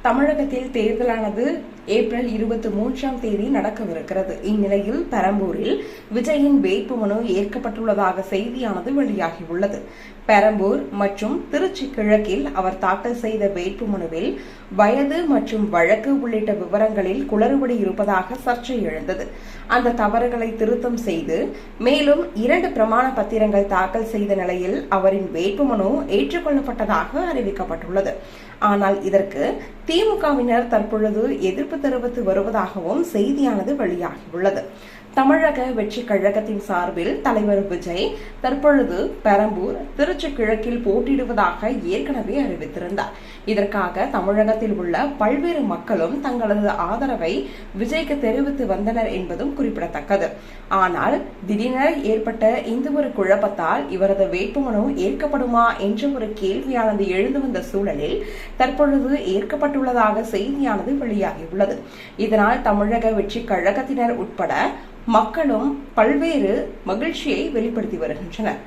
தமிழகத்தில் தேர்தலானது ஏப்ரல் 23ஆம் தேதி நடக்கவிருக்கிறது. இந்நிலையில் பெரம்பூரில் விஜயின் வேட்புமனு ஏற்கப்பட்டுள்ளதாக செய்தியானது வெளியாகியுள்ளது. பெரம்பூர் மற்றும் திருச்சி கிழக்கில் அவர் தாக்கல் செய்த வேட்புமனுவில் வயது மற்றும் வழக்கு உள்ளிட்ட விவரங்களில் குளறுபடி இருப்பதாக சர்ச்சை எழுந்தது. அந்த தவறுகளை திருத்தம் செய்து மேலும் 2 பிரமாண பத்திரங்கள் தாக்கல் செய்த நிலையில் அவரின் வேட்புமனு ஏற்றுக்கொள்ளப்பட்டதாக அறிவிக்கப்பட்டுள்ளது. ஆனால் இதற்கு திமுகவினர் தற்பொழுது எதிர்ப்பு தெரிவித்து வருவதாகவும் செய்தியானது வெளியாகியுள்ளது. தமிழக வெற்றி கழகத்தின் சார்பில் தலைவர் விஜய் தற்பொழுது பெரம்பூர், திருச்சி கிழக்கில் போட்டியிடுவதாக ஏற்கனவே அறிவித்திருந்தார். இதற்காக தமிழகத்தில் உள்ள பல்வேறு மக்களும் தங்களது ஆதரவை விஜய்க்கு தெரிவித்து வந்தனர் என்பதும் குறிப்பிடத்தக்கது. ஆனால் திடீரென ஏற்பட்ட இந்த ஒரு குழப்பத்தால் இவரது வேட்புமனு ஏற்கப்படுமா என்ற ஒரு கேள்வியானது எழுந்து வந்த சூழலில் தற்பொழுது ஏற்கப்பட்டுள்ளதாக செய்தியானது வெளியாகியுள்ளது. இதனால் தமிழக வெற்றி கழகத்தினர் உட்பட மக்களும் பல்வேறு மகிழ்ச்சியை வெளிப்படுத்தி வருகின்றனர்.